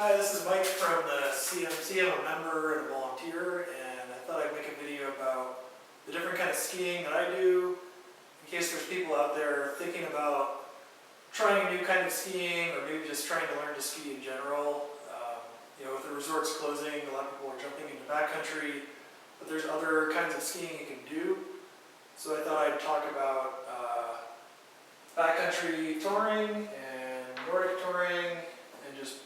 Hi, this is Mike from the CMC. I'm a member and a volunteer, and I thought I'd make a video about the different kind of skiing that I do, in case there's people out there thinking about trying a new kind of skiing, or maybe just trying to learn to ski in general. With the resorts closing, a lot of people are jumping into backcountry, but there's other kinds of skiing you can do. So I thought I'd talk about backcountry touring and Nordic touring, and just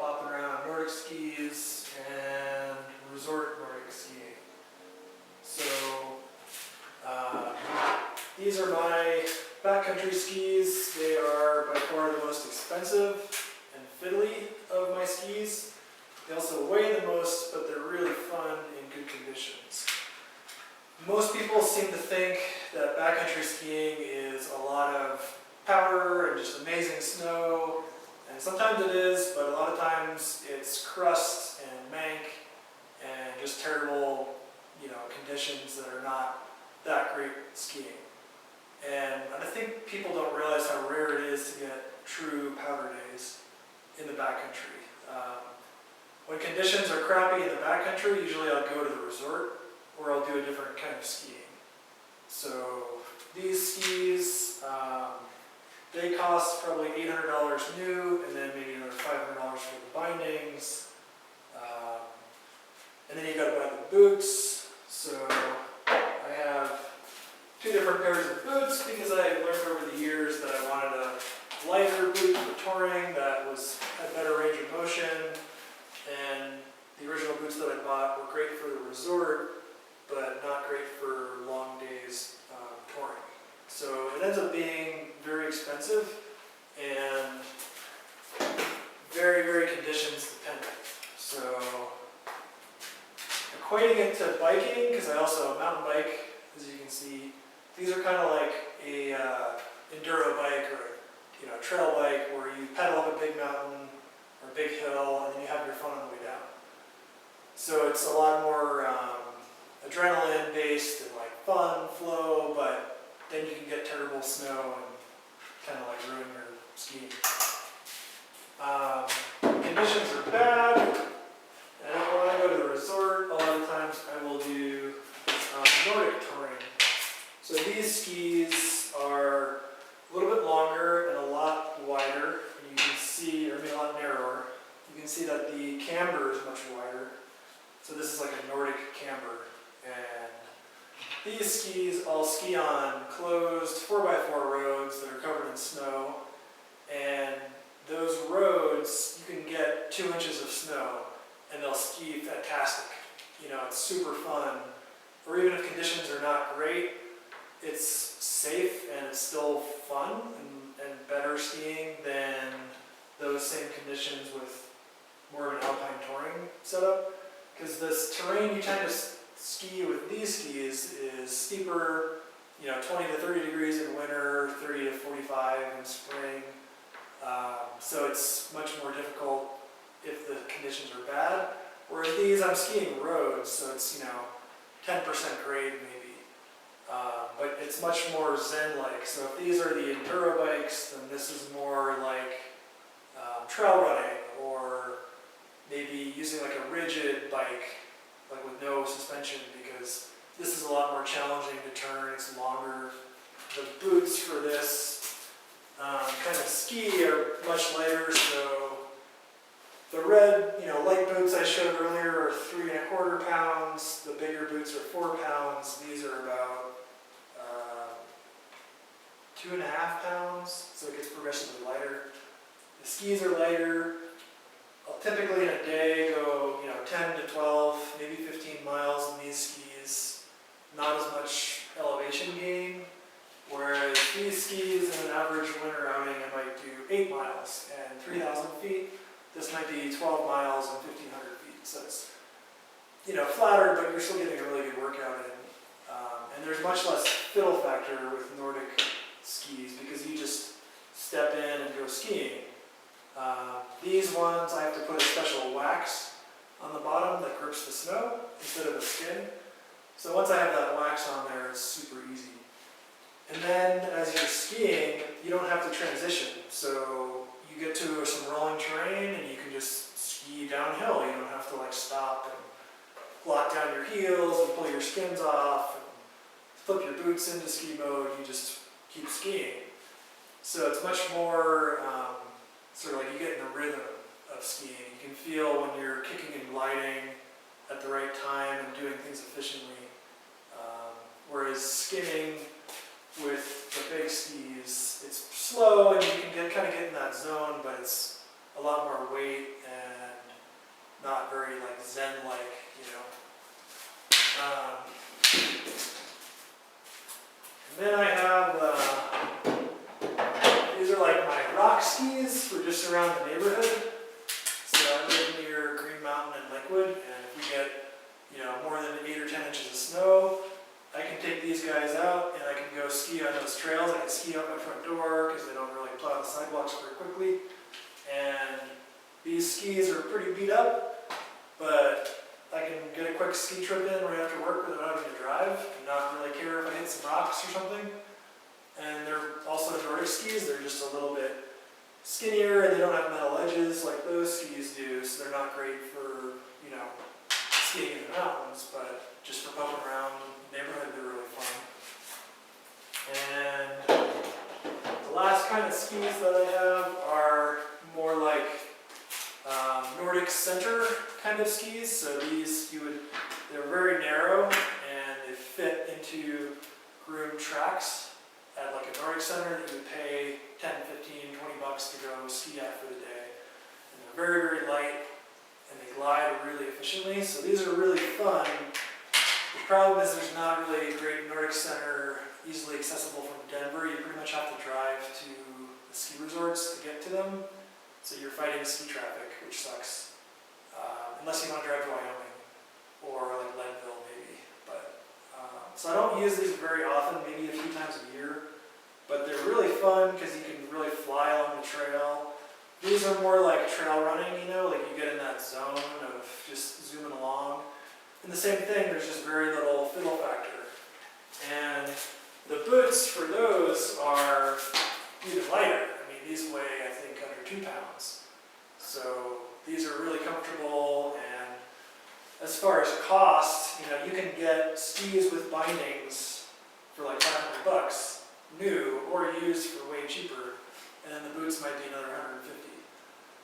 bopping around on Nordic skis and resort Nordic skiing. So these are my backcountry skis. They are by far the most expensive and fiddly of my skis. They also weigh the most, but they're really fun in good conditions. Most people seem to think that backcountry skiing is a lot of power and just amazing snow, and sometimes it is, but a lot of times it's crust and mank and just terrible, conditions that are not that great skiing. And I think people don't realize how rare it is to get true powder days in the backcountry. When conditions are crappy in the backcountry, usually I'll go to the resort or I'll do a different kind of skiing. So these skis, they cost probably $800 new, and then maybe another $500 for the bindings. And then you got to buy the boots. So I have two different pairs of boots because I learned over the years that I wanted a lighter boot for touring that had better range of motion. And the original boots that I bought were great for the resort, but not great for long days touring. So it ends up being very expensive and very, very conditions dependent. So equating it to biking, because I also mountain bike, as you can see, these are kind of like a enduro bike or a trail bike where you pedal up a big mountain or a big hill and then you have your fun on the way down. So it's a lot more adrenaline based and like fun, flow, but then you can get terrible snow and kind of like ruin your skiing. Conditions are bad, and when I go to the resort, a lot of times I will do Nordic touring. So these skis are a little bit longer and a lot wider. You can see, or maybe a lot narrower. You can see that the camber is much wider. So this is like a Nordic camber. And these skis I'll ski on closed 4x4 roads that are covered in snow. And those roads, you can get 2 inches of snow and they'll ski fantastic. It's super fun. Or even if conditions are not great, it's safe and it's still fun and better skiing than those same conditions with more of an alpine touring setup. Because this terrain you tend to ski with these skis is steeper, 20 to 30 degrees in winter, 30 to 45 in spring. So it's much more difficult if the conditions are bad. Whereas these, I'm skiing roads, so it's 10% grade maybe. But it's much more zen-like. So if these are the enduro bikes, then this is more like trail running, or maybe using like a rigid bike, like with no suspension, because this is a lot more challenging to turn. It's longer. The boots for this kind of ski are much lighter, so the red, light boots I showed earlier are 3¼ pounds. The bigger boots are 4 pounds. These are about 2½ pounds, so it gets progressively lighter. The skis are lighter. I'll typically in a day go, 10 to 12, maybe 15 miles in these skis. Not as much elevation gain. Whereas these skis in an average winter outing, I might do 8 miles and 3,000 feet. This might be 12 miles and 1,500 feet. So it's, flatter, but you're still getting a really good workout in. And there's much less fiddle factor with Nordic skis because you just step in and go skiing. These ones, I have to put a special wax on the bottom that grips the snow instead of a skin. So once I have that wax on there, it's super easy. And then as you're skiing, you don't have to transition. So you get to some rolling terrain and you can just ski lock down your heels, you pull your skins off, and flip your boots into ski mode, you just keep skiing. So it's much more sort of like you get in the rhythm of skiing. You can feel when you're kicking and gliding at the right time and doing things efficiently. Whereas skiing with the big skis, it's slow and you can kind of get in that zone, but it's a lot more weight and not very like zen-like, you know. And then I have, these are like my rock skis for just around the neighborhood. So I live near Green Mountain and Lakewood, and if we get, you know, more than 8 or 10 inches of snow, I can take these guys out and I can go ski on those trails. I can ski out my front door because they don't really plow the sidewalks very quickly. And these skis are pretty beat up, but I can get a quick ski trip in right after work without having to drive and not really care if I hit some rocks or something. And they're also Nordic skis. They're just a little bit skinnier and they don't have metal edges like those skis do, so they're not great for, you know, skiing in the mountains, but just for pumping around the neighborhood, they're really fun. And the last kind of skis that I have are more like Nordic center kind of skis. So these, they're very narrow and they fit into groomed tracks at like a Nordic center that you would pay 10, 15, 20 bucks to go ski at for the day. And they're very, very light and they glide really efficiently. So these are really fun. The problem is there's not really a great Nordic center easily accessible from Denver. You pretty much have to drive to the ski resorts to get to them. So you're fighting ski traffic, which sucks. Unless you want to drive to Wyoming or like Leadville maybe. But so I don't use these very often, maybe a few times a year. But they're really fun because you can really fly along the trail. These are more like trail running, you know, like you get in that zone of just zooming along. And the same thing, there's just very little fiddle factor. And the boots for those are even lighter. I mean, these weigh, I think, under 2 pounds. So these are really comfortable, and as far as cost, you know, you can get skis with bindings for like 500 bucks, new or used for way cheaper, and then the boots might be another 150.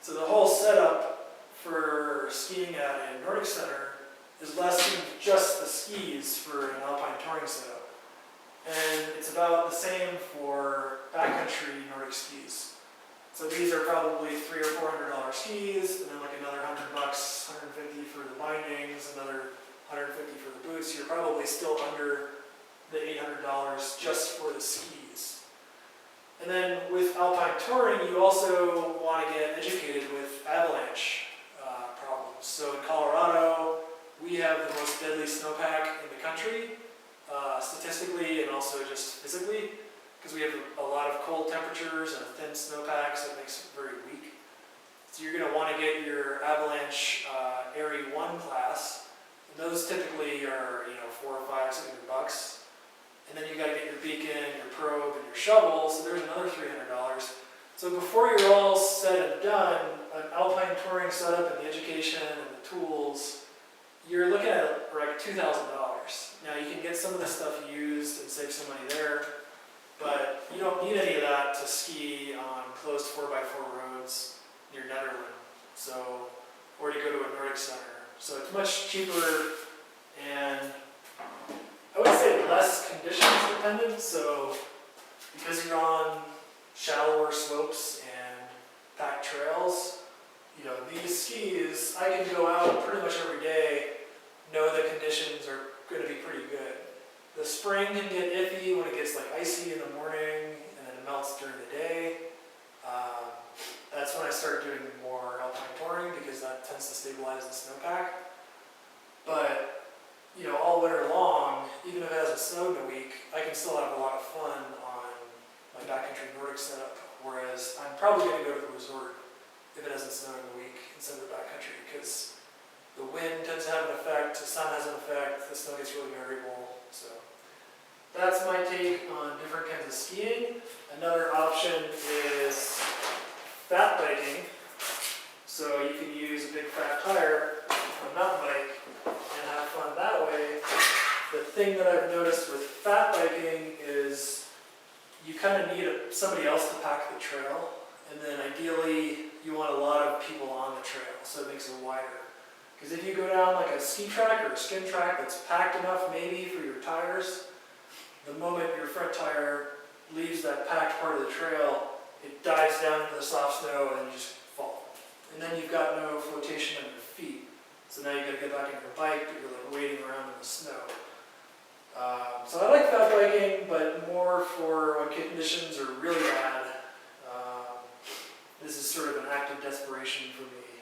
So the whole setup for skiing at a Nordic center is less than just the skis for an alpine touring setup. And it's about the same for backcountry Nordic skis. So these are probably $300 or $400 skis, and then like another 100 bucks, 150 for the bindings, another 150 for the boots. You're probably still under the $800 just for the skis. And then with alpine touring, you also want to get educated with avalanche problems. So in Colorado, we have the most deadly snowpack in the country, statistically and also just physically, because we have a lot of cold temperatures and a thin snowpack, so it makes it very weak. So you're going to want to get your avalanche Area 1 class, and those typically are, you know, 400 or 500, 600 bucks. And then you got to get your beacon, your probe, and your shovel, so there's another $300. So before you're all said and done, an alpine touring setup and the education and the tools, you're looking at like $2,000. Now you can get some of the stuff used and save some money there, but you don't need any of that to ski on closed 4x4 roads near Netherland, so, or to go to a Nordic center. So it's much cheaper and I would say less conditions dependent. So because you're on shallower slopes and packed trails, you know, these skis, I can go out pretty much every day, know the conditions are going to be pretty good. The spring can get iffy when it gets like icy in the morning and then it melts during the day. That's when I start doing more alpine touring because that tends to stabilize the snowpack. But, you know, all winter long, even if it hasn't snowed in a week, I can still have a lot of fun on my backcountry Nordic setup, whereas I'm probably going to go to the resort if it hasn't snowed in a week instead of the backcountry, because the wind tends to have an effect, the sun has an effect, the snow gets really variable. So that's my take on different kinds of skiing. Another option is fat biking. So you can use a big fat tire on a mountain bike and have fun that The thing that I've noticed with fat biking is you kind of need somebody else to pack the trail, and then ideally you want a lot of people on the trail, so it makes it wider. Because if you go down like a ski track or a skin track that's packed enough maybe for your tires, the moment your front tire leaves that packed part of the trail, it dives down into the soft snow and you just fall. And then you've got no flotation on your feet. So now you got to get back on your bike, but you're like wading around in the snow. So I like fat biking, but more for when conditions are really bad. This is sort of an act of desperation for me.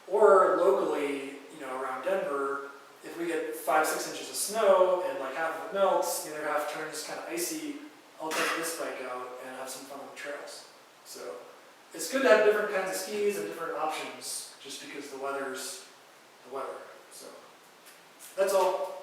Or locally, around Denver, if we get 5-6 inches of snow and like half of it melts, the other half turns kind of icy, I'll take this bike out and have some fun on the trails. So it's good to have different kinds of skis and different options, just because the weather's the weather. So that's all.